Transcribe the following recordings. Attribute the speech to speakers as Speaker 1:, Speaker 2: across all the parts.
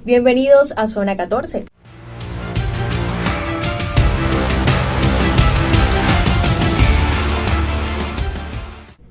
Speaker 1: Bienvenidos a Zona 14.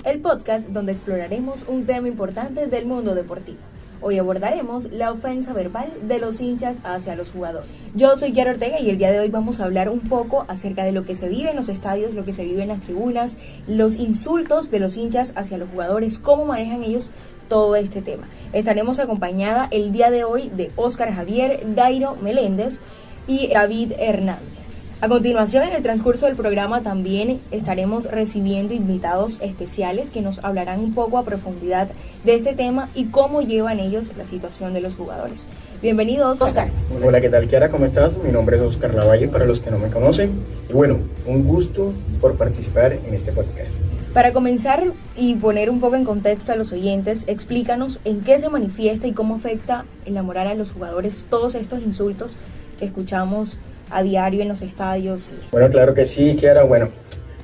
Speaker 1: El podcast donde exploraremos un tema importante del mundo deportivo. Hoy abordaremos la ofensa verbal de los hinchas hacia los jugadores. Yo soy Kiara Ortega y el día de hoy vamos a hablar un poco acerca de lo que se vive en los estadios, lo que se vive en las tribunas, los insultos de los hinchas hacia los jugadores, cómo manejan ellos todo este tema. Estaremos acompañada el día de hoy de Óscar Javier, Dairo Meléndez y David Hernández. A continuación, en el transcurso del programa también estaremos recibiendo invitados especiales que nos hablarán un poco a profundidad de este tema y cómo llevan ellos la situación de los jugadores. Bienvenidos, Óscar.
Speaker 2: Hola, ¿qué tal, Kiara? ¿Cómo estás? Mi nombre es Óscar Lavalle, para los que no me conocen. Y bueno, un gusto por participar en este podcast.
Speaker 1: Para comenzar y poner un poco en contexto a los oyentes, explícanos en qué se manifiesta y cómo afecta en la moral a los jugadores todos estos insultos que escuchamos a diario en los estadios.
Speaker 2: Bueno, claro que sí, Kiara. Bueno,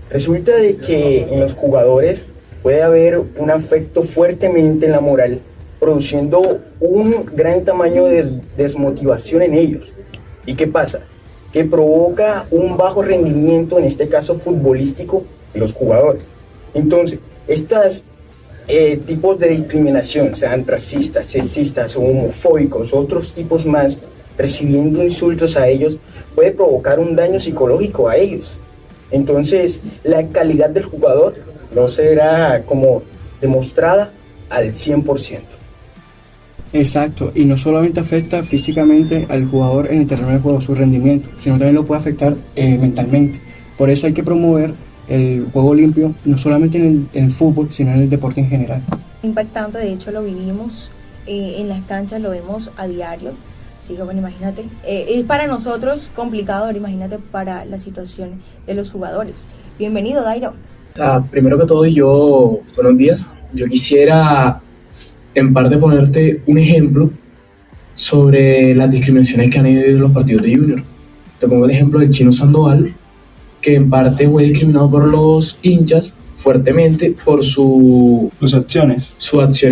Speaker 2: resulta de que en los jugadores puede haber un afecto fuertemente en la moral, produciendo un gran tamaño de desmotivación en ellos. ¿Y qué pasa? Que provoca un bajo rendimiento, en este caso futbolístico, en los jugadores. Entonces, estos tipos de discriminación, sean racistas, sexistas o homofóbicos, otros tipos más, recibiendo insultos a ellos, puede provocar un daño psicológico a ellos. Entonces, la calidad del jugador no será como demostrada al 100%.
Speaker 3: Exacto, y no solamente afecta físicamente al jugador en el terreno de juego, su rendimiento, sino también lo puede afectar mentalmente. Por eso hay que promover el juego limpio, no solamente en el fútbol, sino en el deporte en general.
Speaker 1: Impactante, de hecho lo vivimos en las canchas, lo vemos a diario. Así que bueno, imagínate, es para nosotros complicado, imagínate para la situación de los jugadores. Bienvenido, Dairo.
Speaker 4: Primero que todo, buenos días. Yo quisiera en parte ponerte un ejemplo sobre las discriminaciones que han habido en los partidos de Junior. Te pongo el ejemplo del Chino Sandoval, que en parte fue discriminado por los hinchas fuertemente por sus acciones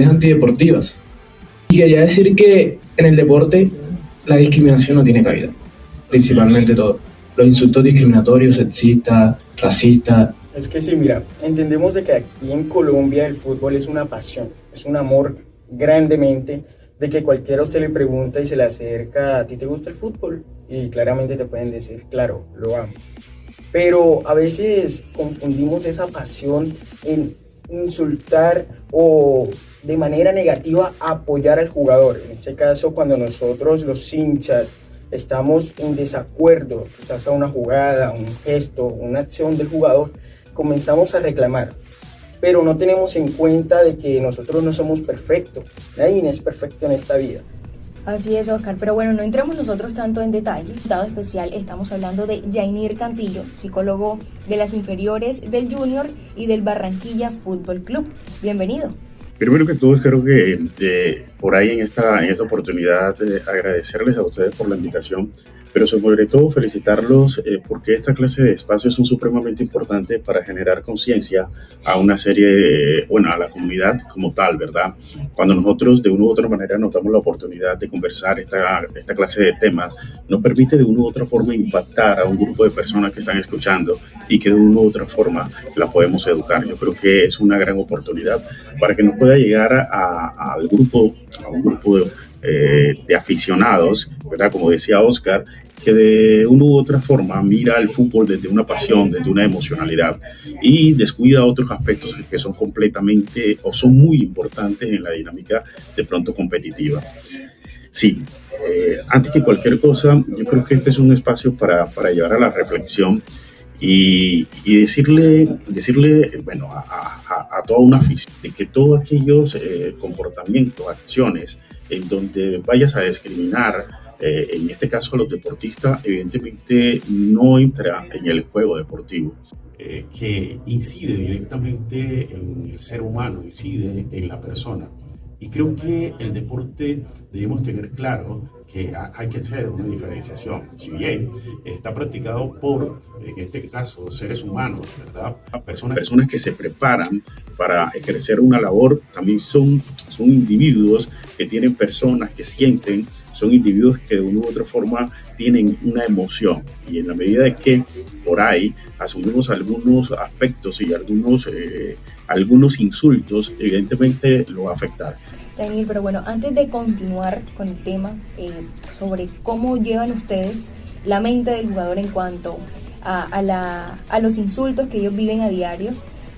Speaker 4: antideportivas. Y quería decir que en el deporte la discriminación no tiene cabida, principalmente todo. Los insultos discriminatorios, sexistas, racistas.
Speaker 2: Es que sí, mira, entendemos de que aquí en Colombia el fútbol es una pasión, es un amor grandemente, de que cualquiera a usted le pregunta y se le acerca, ¿a ti te gusta el fútbol? Y claramente te pueden decir, claro, lo amo. Pero a veces confundimos esa pasión en insultar o de manera negativa apoyar al jugador. En este caso, cuando nosotros los hinchas estamos en desacuerdo, quizás a una jugada, un gesto, una acción del jugador, comenzamos a reclamar. Pero no tenemos en cuenta de que nosotros no somos perfectos. Nadie es perfecto en esta vida.
Speaker 1: Así es, Óscar, pero bueno, no entremos nosotros tanto en detalle. Dado especial, estamos hablando de Yainir Cantillo, psicólogo de las inferiores del Junior y del Barranquilla Fútbol Club. Bienvenido.
Speaker 5: Primero que todo, creo que por ahí en esta oportunidad agradecerles a ustedes por la invitación, pero sobre todo felicitarlos porque esta clase de espacios son supremamente importantes para generar conciencia a una serie, a la comunidad como tal, ¿verdad? Cuando nosotros de una u otra manera nos damos la oportunidad de conversar esta clase de temas, nos permite de una u otra forma impactar a un grupo de personas que están escuchando y que de una u otra forma la podemos educar. Yo creo que es una gran oportunidad para que nos pueda llegar a un grupo de aficionados, ¿verdad? Como decía Óscar, que de una u otra forma mira el fútbol desde una pasión, desde una emocionalidad y descuida otros aspectos que son completamente o son muy importantes en la dinámica de pronto competitiva. Sí, antes que cualquier cosa, yo creo que este es un espacio para llevar a la reflexión y decirle a toda una afición de que todos aquellos comportamientos, acciones en donde vayas a discriminar, en este caso a los deportistas, evidentemente no entra en el juego deportivo.
Speaker 6: Que incide directamente en el ser humano, incide en la persona. Y creo que el deporte debemos tener claro que hay que hacer una diferenciación. Si bien está practicado por, en este caso, seres humanos, ¿verdad?
Speaker 5: Personas que se preparan para ejercer una labor, también son individuos que tienen personas que sienten, son individuos que de una u otra forma tienen una emoción, y en la medida de que por ahí asumimos algunos aspectos y algunos insultos, evidentemente lo va a afectar.
Speaker 1: Daniel, pero bueno, antes de continuar con el tema sobre cómo llevan ustedes la mente del jugador en cuanto a los insultos que ellos viven a diario,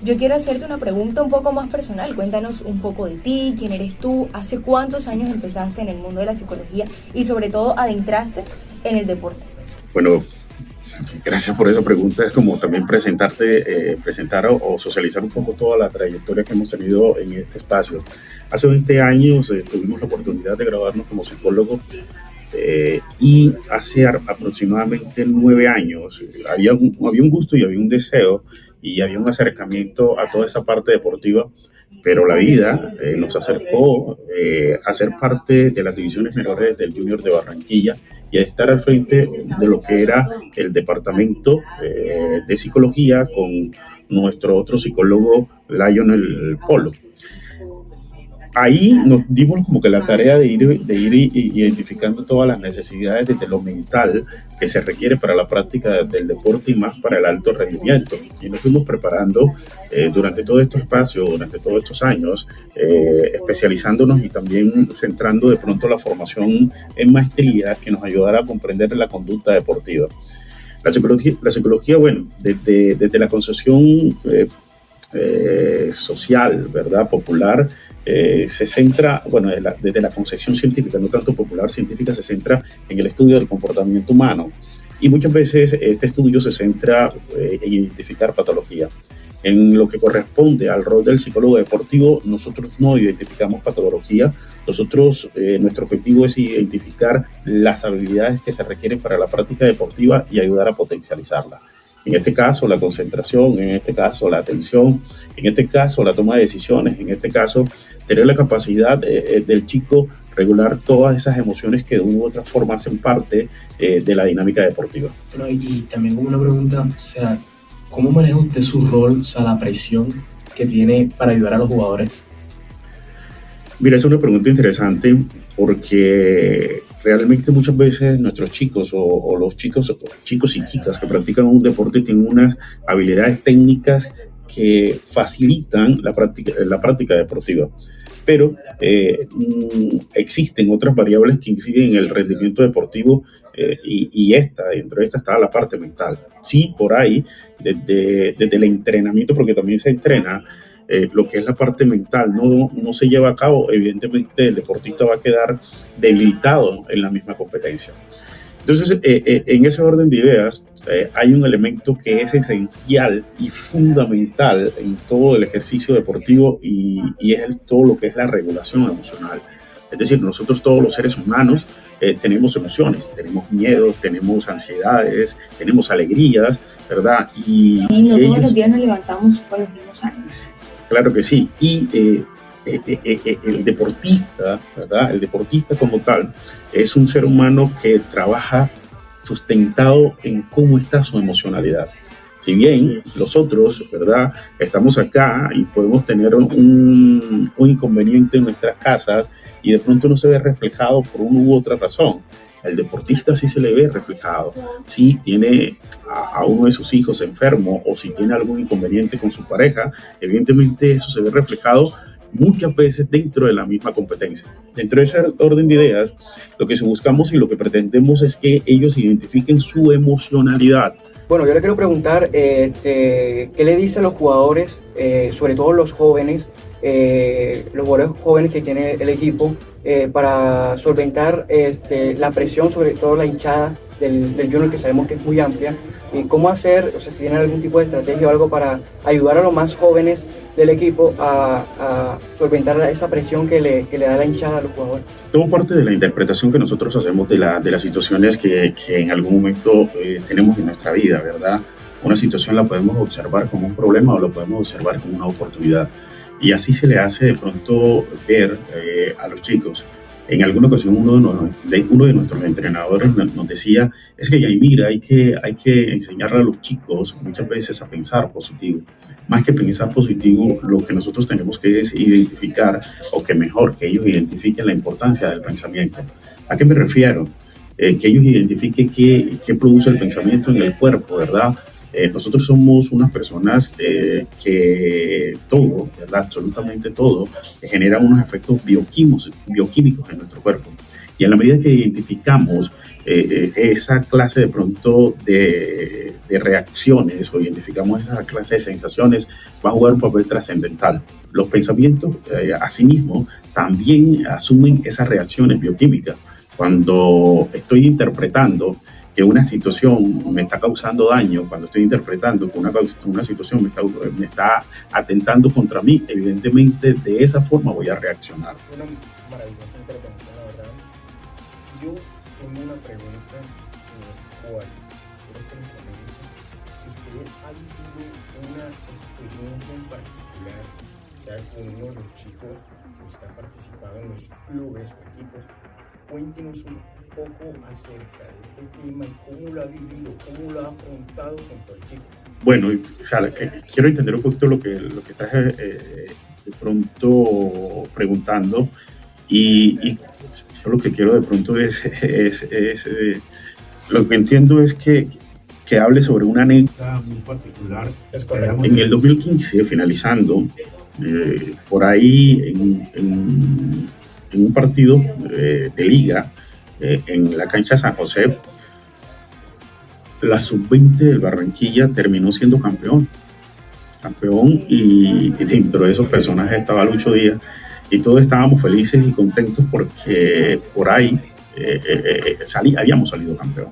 Speaker 1: yo quiero hacerte una pregunta un poco más personal. Cuéntanos un poco de ti, quién eres tú, hace cuántos años empezaste en el mundo de la psicología y sobre todo adentraste en el deporte.
Speaker 5: Bueno, gracias por esa pregunta. Es como también presentar o socializar un poco toda la trayectoria que hemos tenido en este espacio. Hace 20 años tuvimos la oportunidad de graduarnos como psicólogo y hace aproximadamente 9 años había un gusto y había un deseo y había un acercamiento a toda esa parte deportiva, pero la vida nos acercó a ser parte de las divisiones menores del Junior de Barranquilla y a estar al frente de lo que era el departamento de psicología con nuestro otro psicólogo, Lionel Polo. Ahí nos dimos como que la tarea de ir identificando todas las necesidades desde lo mental que se requiere para la práctica del deporte y más para el alto rendimiento. Y nos fuimos preparando durante todo este espacio, durante todos estos años, especializándonos y también centrando de pronto la formación en maestría que nos ayudara a comprender la conducta deportiva. La psicología, bueno, desde la concepción social, ¿verdad?, popular, se centra, bueno, desde la concepción científica, no tanto popular, científica, se centra en el estudio del comportamiento humano. Y muchas veces este estudio se centra en identificar patología. En lo que corresponde al rol del psicólogo deportivo, nosotros no identificamos patología. Nuestro objetivo es identificar las habilidades que se requieren para la práctica deportiva y ayudar a potencializarla. En este caso, la concentración, en este caso, la atención, en este caso, la toma de decisiones, en este caso, tener la capacidad del chico regular todas esas emociones que de una u otra forma hacen parte de la dinámica deportiva.
Speaker 4: Bueno, y también como una pregunta, o sea, ¿cómo maneja usted su rol, o sea, la presión que tiene para ayudar a los jugadores?
Speaker 5: Mira, es una pregunta interesante porque realmente muchas veces nuestros chicos o los chicos y chicas que practican un deporte tienen unas habilidades técnicas que facilitan la práctica deportiva, pero existen otras variables que inciden en el rendimiento deportivo y dentro de esta está la parte mental. Sí, por ahí, desde el entrenamiento, porque también se entrena, lo que es la parte mental no se lleva a cabo, evidentemente el deportista va a quedar debilitado en la misma competencia. Entonces, en ese orden de ideas, hay un elemento que es esencial y fundamental en todo el ejercicio deportivo y es todo lo que es la regulación emocional. Es decir, nosotros todos los seres humanos tenemos emociones, tenemos miedos, tenemos ansiedades, tenemos alegrías, ¿verdad?
Speaker 1: Sí, no todos los días nos levantamos con los mismos ánimos.
Speaker 5: Claro que sí, y el deportista, ¿verdad? El deportista como tal es un ser humano que trabaja sustentado en cómo está su emocionalidad. Si bien nosotros, ¿verdad?, estamos acá y podemos tener un inconveniente en nuestras casas y de pronto no se ve reflejado por una u otra razón, el deportista sí se le ve reflejado. Si tiene a uno de sus hijos enfermo o si tiene algún inconveniente con su pareja, evidentemente eso se ve reflejado muchas veces dentro de la misma competencia. Dentro de ese orden de ideas, lo que buscamos y lo que pretendemos es que ellos identifiquen su emocionalidad.
Speaker 3: Bueno, yo le quiero preguntar, ¿qué le dice a los jugadores, sobre todo los jugadores jóvenes que tiene el equipo, para solventar la presión, sobre todo la hinchada del Junior, que sabemos que es muy amplia, y cómo hacer, o sea, si tienen algún tipo de estrategia o algo para ayudar a los más jóvenes del equipo a solventar esa presión que le da la hinchada a los jugadores?
Speaker 5: Todo parte de la interpretación que nosotros hacemos de las situaciones que en algún momento tenemos en nuestra vida, ¿verdad? Una situación la podemos observar como un problema o la podemos observar como una oportunidad. Y así se le hace de pronto ver a los chicos. En alguna ocasión uno de nuestros entrenadores nos decía, es que Yaimira, hay que enseñarle a los chicos muchas veces a pensar positivo. Más que pensar positivo, lo que nosotros tenemos que es identificar, o que mejor, que ellos identifiquen la importancia del pensamiento. ¿A qué me refiero? Que ellos identifiquen qué produce el pensamiento en el cuerpo, ¿verdad? Nosotros somos unas personas que todo, ¿verdad? Absolutamente todo, genera unos efectos bioquímicos en nuestro cuerpo. Y en la medida que identificamos esa clase de pronto de reacciones, o identificamos esa clase de sensaciones, va a jugar un papel trascendental. Los pensamientos, asimismo, también asumen esas reacciones bioquímicas. Cuando estoy interpretando que una situación me está causando daño, cuando estoy interpretando que una situación me está atentando contra mí, evidentemente de esa forma voy a reaccionar.
Speaker 2: Una maravillosa intervención, la verdad. Yo tengo una pregunta cual quiero que me comente si usted ha vivido una experiencia en particular, sea con uno de los chicos que está participando en los clubes o equipos. Cuéntenos un poco acerca de este tema y cómo lo ha vivido, cómo lo ha afrontado junto al chico.
Speaker 5: Bueno, o sea, quiero entender un poquito lo que estás de pronto preguntando, y yo lo que quiero de pronto lo que entiendo es que hable sobre una anécdota
Speaker 6: Muy particular.
Speaker 2: Es correcto.
Speaker 5: en el 2015, finalizando, por ahí en un partido de liga en la cancha San José, la sub-20 del Barranquilla terminó siendo campeón, y dentro de esos personajes estaba Lucho Díaz, y todos estábamos felices y contentos porque por ahí habíamos salido campeón.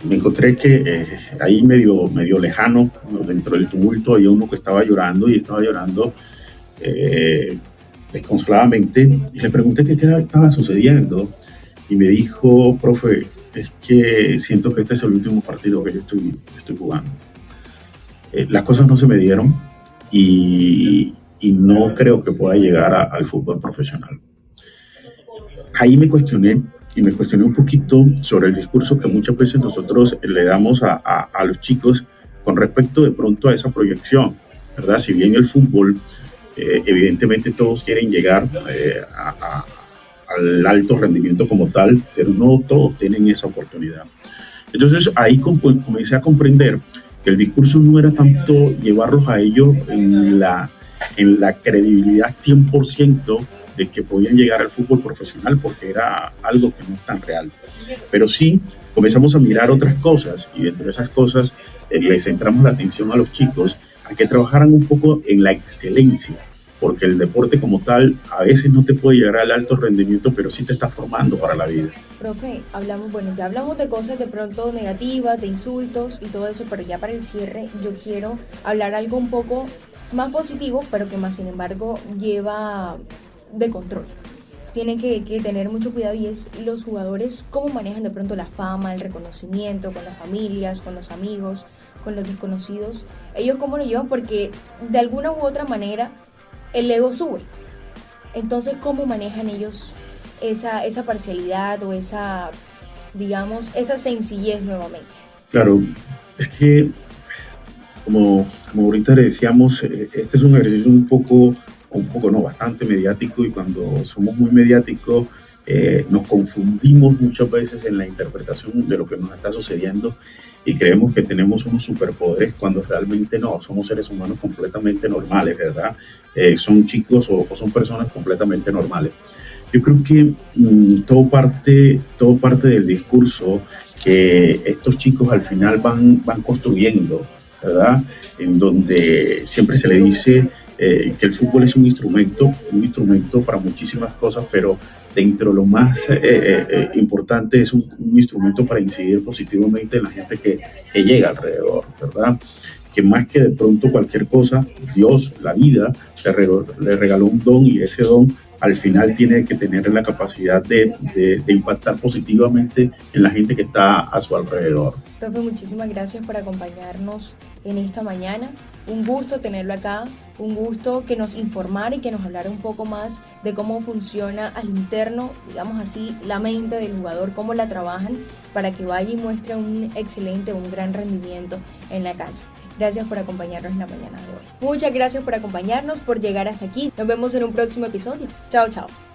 Speaker 5: Me encontré que ahí medio lejano, dentro del tumulto, había uno que estaba llorando desconsoladamente, y le pregunté qué estaba sucediendo, y me dijo: profe, es que siento que este es el último partido que yo estoy jugando. Las cosas no se me dieron, y no creo que pueda llegar al fútbol profesional. Ahí me cuestioné un poquito sobre el discurso que muchas veces nosotros le damos a los chicos con respecto de pronto a esa proyección, ¿verdad? Si bien el fútbol, evidentemente todos quieren llegar al alto rendimiento como tal, pero no todos tienen esa oportunidad. Entonces ahí comencé a comprender que el discurso no era tanto llevarlos a ellos en la credibilidad 100% de que podían llegar al fútbol profesional, porque era algo que no es tan real. Pero sí comenzamos a mirar otras cosas, y dentro de esas cosas les centramos la atención a los chicos a que trabajaran un poco en la excelencia, porque el deporte como tal a veces no te puede llegar al alto rendimiento, pero sí te está formando para la vida.
Speaker 1: Profe, ya hablamos de cosas de pronto negativas, de insultos y todo eso, pero ya para el cierre yo quiero hablar algo un poco más positivo, pero que más sin embargo lleva de control. Tienen que tener mucho cuidado, y es los jugadores cómo manejan de pronto la fama, el reconocimiento con las familias, con los amigos, con los desconocidos. Ellos cómo lo llevan, porque de alguna u otra manera el ego sube. Entonces, ¿cómo manejan ellos esa parcialidad o esa sencillez nuevamente?
Speaker 5: Claro, es que como ahorita le decíamos, este es un ejercicio bastante mediático, y cuando somos muy mediáticos nos confundimos muchas veces en la interpretación de lo que nos está sucediendo, y creemos que tenemos unos superpoderes cuando realmente no, somos seres humanos completamente normales, ¿verdad? Son chicos o son personas completamente normales. Yo creo que todo parte del discurso que estos chicos al final van construyendo, ¿verdad? En donde siempre se le dice que el fútbol es un instrumento para muchísimas cosas, pero dentro de lo más importante es un instrumento para incidir positivamente en la gente que llega alrededor, ¿verdad? Que más que de pronto cualquier cosa, Dios, la vida, le regaló un don, y ese don al final tiene que tener la capacidad de impactar positivamente en la gente que está a su alrededor.
Speaker 1: Profe, muchísimas gracias por acompañarnos en esta mañana. Un gusto tenerlo acá, un gusto que nos informara y que nos hablara un poco más de cómo funciona al interno, digamos así, la mente del jugador, cómo la trabajan para que vaya y muestre un gran rendimiento en la cancha. Gracias por acompañarnos en la mañana de hoy. Muchas gracias por acompañarnos, por llegar hasta aquí. Nos vemos en un próximo episodio. Chao, chao.